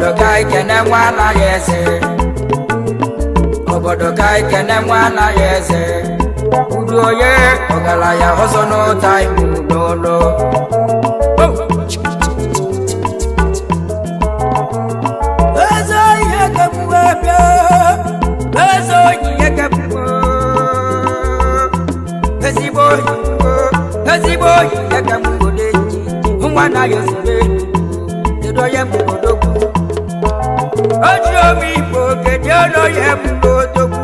obodo ka ikene nwa anaghị eze obodo ka ikene nwa anaghị eze udu onye ọgaranya ọzọ n'ụta ibu n'ụlọ eze ihe kemgbe bịa eze ihe kemgbe ezigbo ihe kemgbe n'eji nwa anaghị eze kedu onye bụ odogwu oji omi igbo kedu onye bụ odogwu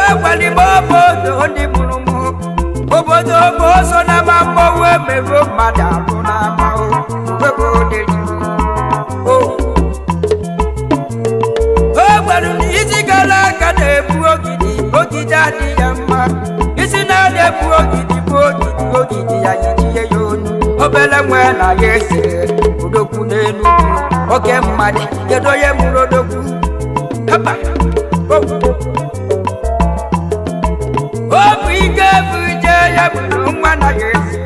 egwalime obodo ndị mụrụ mụ obodo bụ ọsọ na-ama mgbanwe emerụ mmadụ arụ n'ama ogberu na isi gara aga na-ebu ogidi adịghị ya mma isi na-adị ebu ogidi bụ ogidi ya yijiye ya onu obere nwe na ya ese odogwu n'elu oke mmadụ kedu onye mụrụ odogwu obu ike bụ ije ya bụrụ nwa na ya ese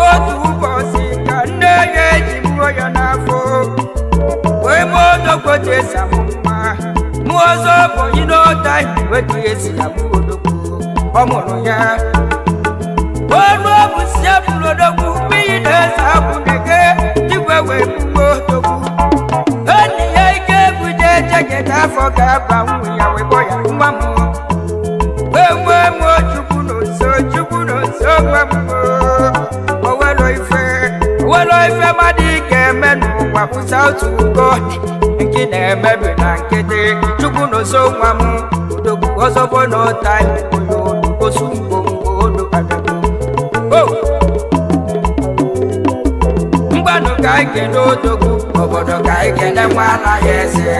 otu ụbọchị ka nne ya eji mụọ ya n'afọ wee mụọ odogwu ji esi amụ mma mụọ ọzọ bụ ịnọta wetu esi amụ odogwu ọ mụrụ ya ọnụ ọbụ si abụrụ odogwu mmiri na-ese abụ nege igwe wee mụọ odogwu enyi ya ike buje echeketa afọ ga-aba nwụ ya wee bọ ya nwa m nwee mụọ chukwu n'oso nwa m owelo ife mmadụ ga-eme n'ụwa kwụsa otu ugo nke na-emebi na nkịtị chukwu n'oso nwa m odogwu ọzọ bụ n'ụta osu ngwongwo olu agago mgbanụ ka anyị kene odogwu obodo ka anyị kene nwa anaghị eze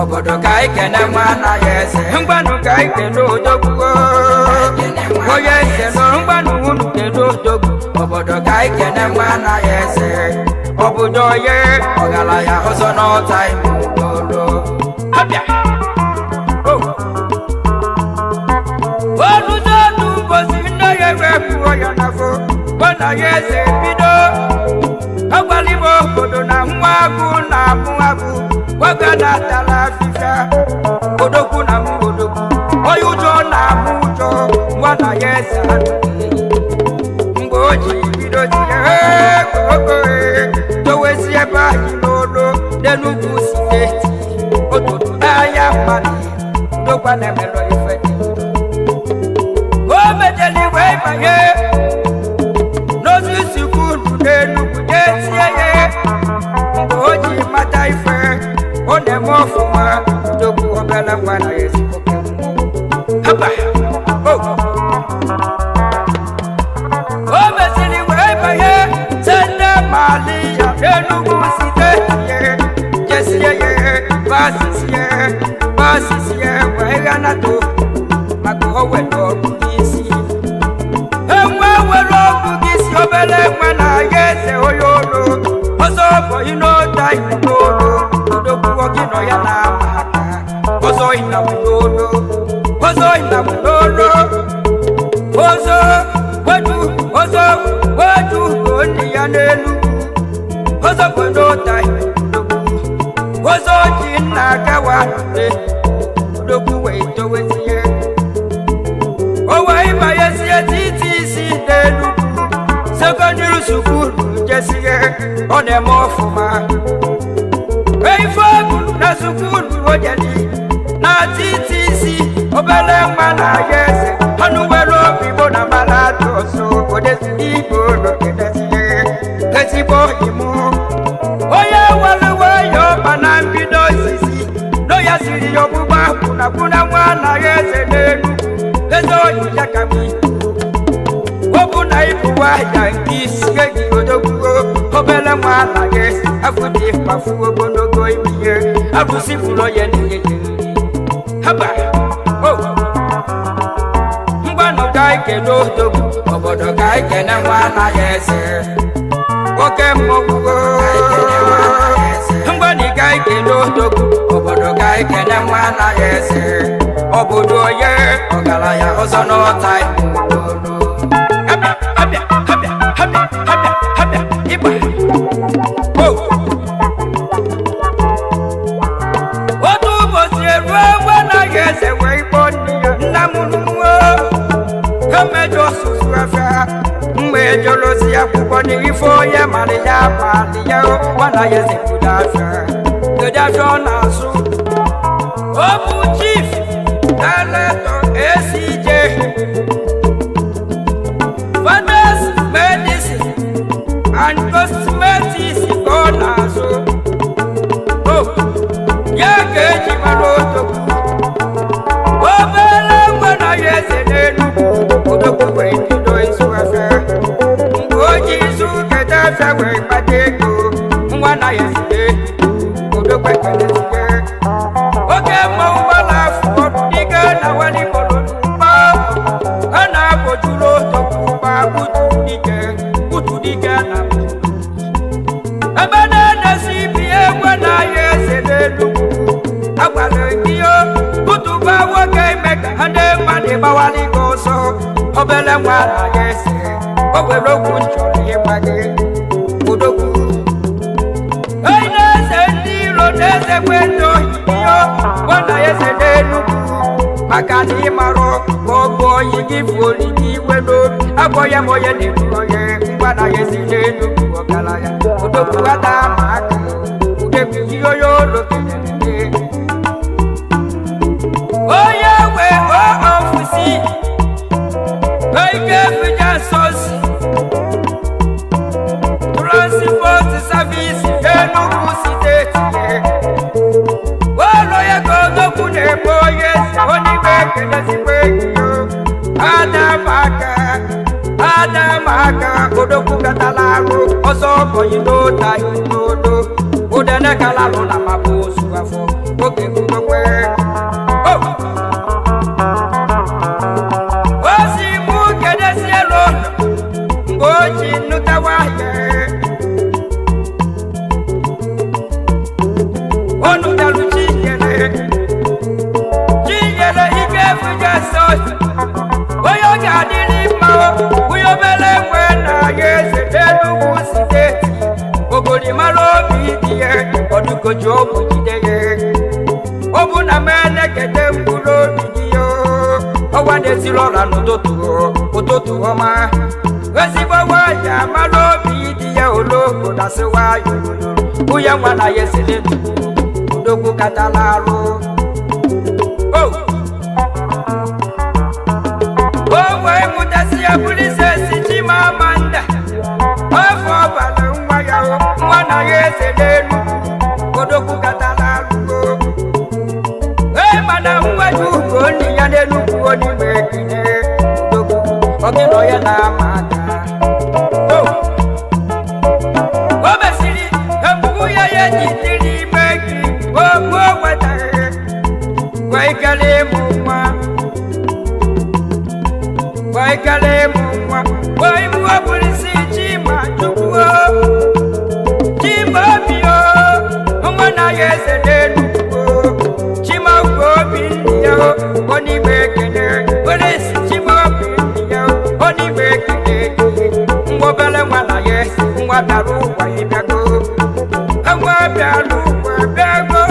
obodo ka anyị kene nwa anaghị eze mgbanụ ka anyị kene odogwu onye eze nọ mgbanụ unu kene odogwu obodo ka anyị kene nwa anaghị eze obodo onye ọgaranya ọzọ n'ọta ime ụlọ abịa onuzodu mbosi nne ya ewepụo ya n'afọ gbana ya eze bido agwalime obodo na nwa agụ na-amụ agụ gwaga na-atala afịfịa odogwu na mụ odogwu onye ụjọ na-amụ ụjọ gbana ya eze adịghị mgbe o ji bido tinye dowezi ebe anyị n'olu n'enugwu steeti otodo n'anya mmadụ dogwa na-emelọ ife o mejeli wee banye n'osisi kwuru n'enugwu na-etie ya mgbe o ji mata ife ọ na-eme ọfụma dogwu obere nwa na ezigbo o meziri wee banye sende mali ya n'enugwu steeti ya jesie ya basisie wee ghanata maka o were ọgụ isi enwe were ọgụ gị si obere nwe na ya eze onye olu ọzọ bụ ịnọta ibu n'olu odogwu gị nọ ya na-ama aka ọzọ ịnabụ n'olu ọzọ wedu ndị ya n'elu ọzọ bụ n'ụta ọzọ ji nna agawa odogwu wee towezie o wee banyezie titi isi n'elu sekọndịrị sukulu jesie ọ na-eme ọfụma ife ọgụrụ na sukulu ojedi na titi isi obere mma na ya eze ọnụ nwere obi bụ na mara atụ ọsọ odeziri igbo n'ogedezie ezigbo imụ onye were nwayọ ma na mbido osisi no ya siri ya ọgbụgba kwụna nwa anaghị eze n'elu eze oyi ya ka m ọ bụ na ịbụwa ya nke isi gị odogwuo obere nwa anaghị eze afọ dị mkpafu ogologo ihe abụsi fụrụ ya n'ihe haba mgbanụ ka anyị kene odogwu obodo ka anyị kene nwa anaghị eze oke mmọgwugo mgbanị ka anyị kene odogwu obodo ka anyị kene nwa anaghị eze obodo onye ọgaranya ọzọ n'ọta ịgba paliya wana yese kudasha kudasha nasu obu chief Daleto ACJ Fathers Medicine and Cosmetics Konaso Oh Yakeji Maroto Obele wana yese nenu Kudoku wenti do iswafe Ngoji suke tasa we mateko Mwana yese Kudoku wenti Oke mawala fuwa diga na wali kololupa Ana pojulo tokupa kutu diga na Abana nasibi wana yese lelu Agbale kiyo kutuba wake meka hande mani bawali goso Obele wana yese Obelo kuncholi yemage Kudoku Aina sendiro nese kwendo hiyo Wana yese lelu Makani maro Kogo yigi foli kiwendo Aboye moye nebuye Wana yese lelu Ogalaya Kudoku wata maka Kudeku hiyo yolo kene Oye we o ofisi Oike fija sosi Transport service Enugu siteti Wolo ya kodo kune boye Onime kene siweyo Adamaka Odoku katalaru Oso koyido ta inodo Udene kalaru na mabusu wafo Oke kudokwe Osi kede sielo Ngoji nutawaye Onu dalu chiyele ike fuja sosi Oyo gadili mao Uyo bele mwena yese Enugu siteti Ogoli malo bidiye Oduko jobu jideye Obu na mene kete mbulo bidiyo Owane silora n'utotu ọma Ezigbo waya malo bidiye Ologo dasi wayo Uye nwana yesele Udogu katalaru Owe mutasi ya polise si Chimamanda Ofo bala nwa ya Nwana yesele Udogu katalaru Mana mwaju koni ya nenuku oni mekine Udogu Ogino ya na mata Obesiri Embugu ya yejitiri meki Omo wata Waikale mumwa Waimwa polisi chima chukuo Chima biyo Mwana yese nenuku Oni mekene, polisi chima pindiya Oni mekene, mwobele mwana yesi Mwadaru wa ibego Mwabialu wa bego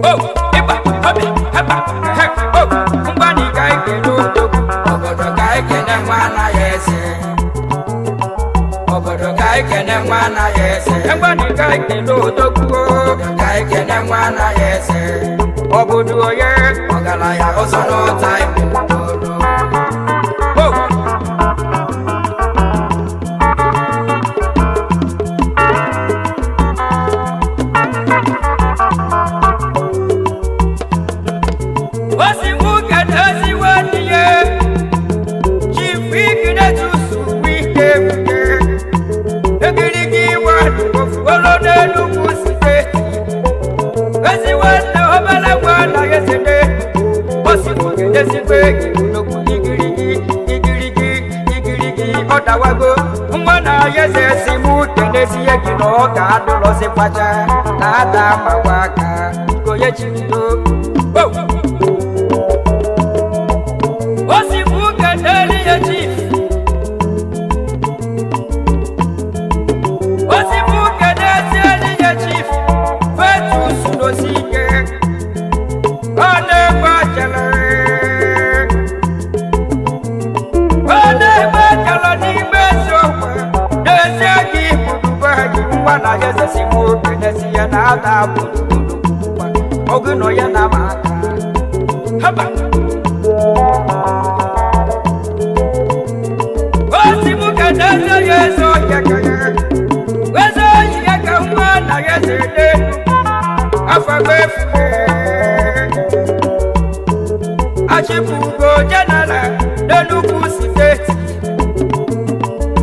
Oh, iba, hobi, heba, oh Mwani gaike nudogu Obodo gaike ne mwana yesi Obodo gaike ne mwana yesi Mwani gaike nudogu Gaike ne mwana yese Obodo oye Ogalaya osono time Obodo Wasi muka nasi waniye Chifiki na tusu wike wike Egirigi wanu Wolo nenu kusite Wasi wana obala wana yesene Wasi muke nesi kweki Unoku igirigi Otawago Mwana yese simuke nesi yekino Kadolo sepacha Nada mawaka Koye chimido Wasi muke neli ya chief Wasi muke nesi ya chief Fetu suno sike Ane bachelor mwana yeze simu kenesi ya na adabu ogino ya na maka haba simu kenesi yeso yakaya wezo yaka mwana yeze de afagbefu achibugo janala deluku siteti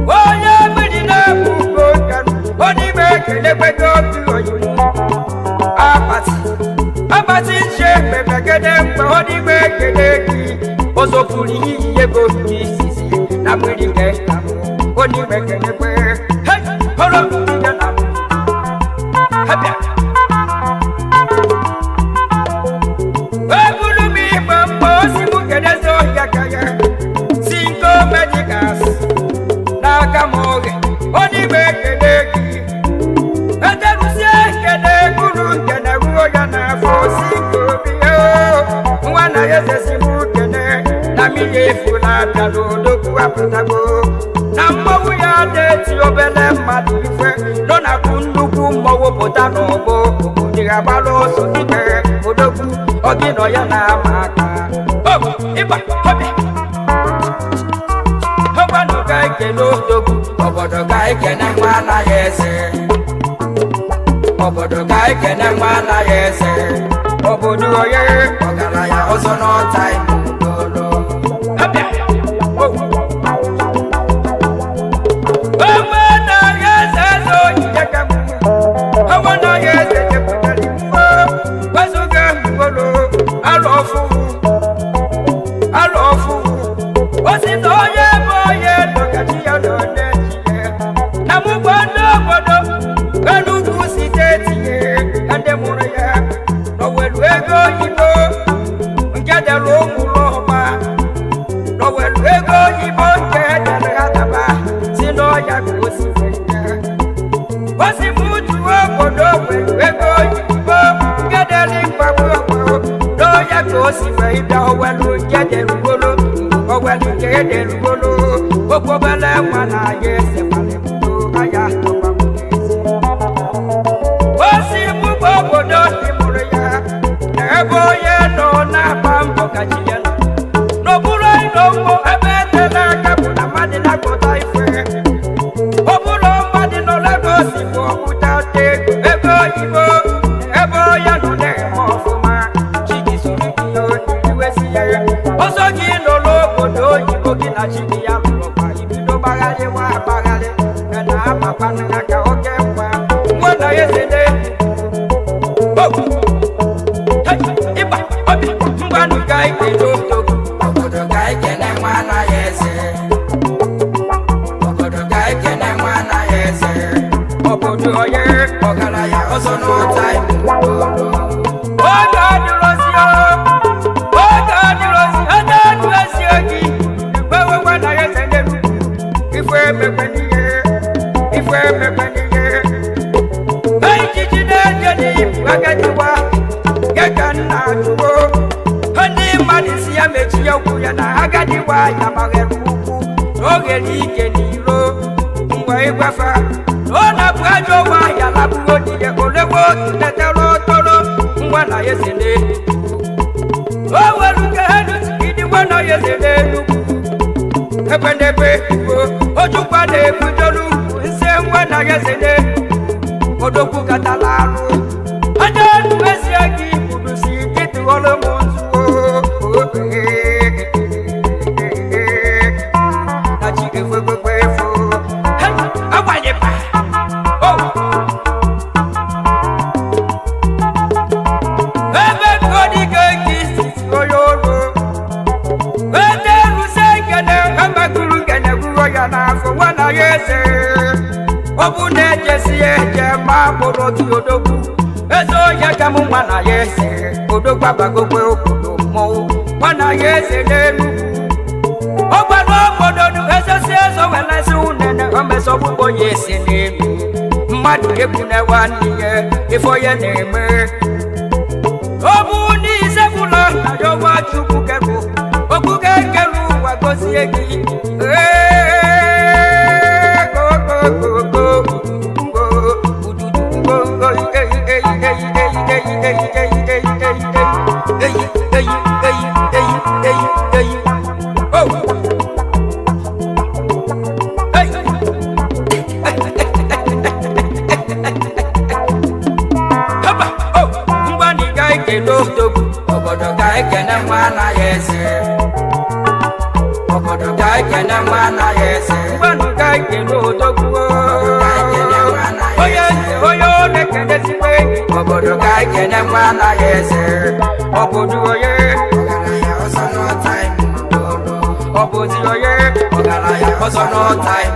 oye medina bugo kan oni bekele pedo oyin abati se bebegede oni bekele ki osofuri yego sisi na medike oni bekele pe hey holo janala habia Nakamoge, oni bekedeki. Atarusie kede guru kene ruoya na fosiko biyo. Mwana yeze simu kene na miye fula talo kuwa patago. Na mwawu ya deti obele madife. Dona kunduku mwawu potano bo. Kudiga balo sotike odoku ogino ya na maka. Oh, iba, hobi. Obodo ka ikene mwana yese obodo ka ikene mwana yese obodo oye ogala ya ozo no time dolo abia mwana yese so yakamu mwana yese cheputali wazuga ngolo alofu ositoye boye lokati ya done na mubando bodo elugu sitetiye ande muraya no welwego yibo ngede lo muloma no welwego yibo ngede hataba sino ya kusifenya wasi mutu bodo welwego yibo ngede limpapo no ya kusifenya welu ngede lugolo owelu ngede lugolo gbogbo bele mwana yese pale muto aya topa mutesi osi mu gbogbo do ti muru ya ebo ye no na pambo kachiye no buro ino ebe tele kapu na madi na kota ife obulo madi no lego si mo buta te ebo ibo ebo ya no ne mo fuma chiki sori kiyo iwe si ya oso ki no lo bodo ibo ki na chiki ya bagale wa bagale kana papa na ka oke kwa mwana yesede oh hey iba obi ngwanu kai kedo obodo kai kene mwana yese obodo kai kene mwana yese obodo oye ogala ya oso no time oga dirosio ada dirosio ki wewe mwana yesede Ifwe mepeniye, Haijiji jeni wagadiwa, Gekana tuwo, Handi madisi ya mechi ya ukuya na agadiwa ya mageruku, Ogeli geniro, Mwa igwafa, Ona buajo wa ya labuo diye olewo, Tetelo tolo, Mwa na yesene, Owe luke henu, Idi wana yesene luku, Ebenebe ojukwa na ebujolu nse nwa na yesede odokwu katalalu aja nuwesi agi budusi kitu olomu nsuo na chike fwekwefo agbanyepa ebe kodike kisi oyolo wana yese obune jesi eje ma boro ti odogwu ezo ye kamu wana yese odogwu abagogwe obodo mo wana yese lelu ogbado obodo nu ezo si ezo wele si unene omeso bubo yese lelu mmadu ekune waniye ifo ye na-eme obuni isefula na jowa chukwu keru okuke keru wagozie gị ekene mwana yese obodo ga ekene mwana yese ngwanu ga ekene odogwu oye onekene siwe obodo ga ekene mwana yese obodo oye osono time obodo oye osono time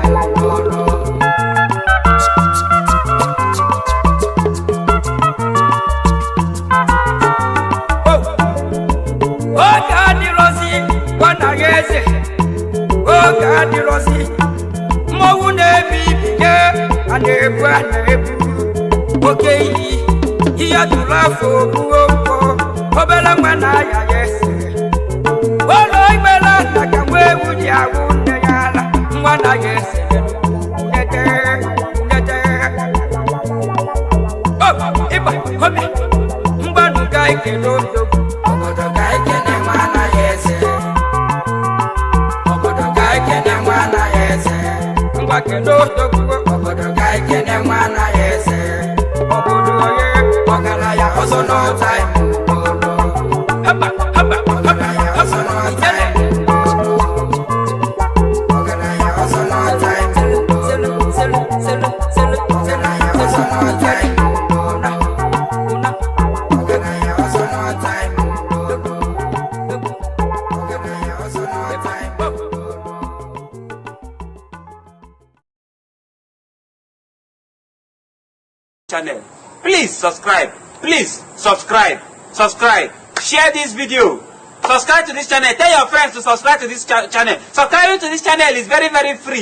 Oga dirosi mowu nebi bige anebu okeyi iya tulafo buwo obele mwana ya yese olo igbela takamwe wuji awu ndeyala mwana yese nete iba hobi mbanu ga ikelo dogu obodo ga ikene mwana yese Kendo dogu obodo ga ikene mwana yese obodo ye ogala ya osono time haba ogala ya osono time ogala ya osono time selu ogala ya osono time ogala ya osono time ogala ya osono time channel. Please subscribe. Share this video. Subscribe to this channel. Tell your friends to subscribe to this channel. Subscribing to this channel is very, very free.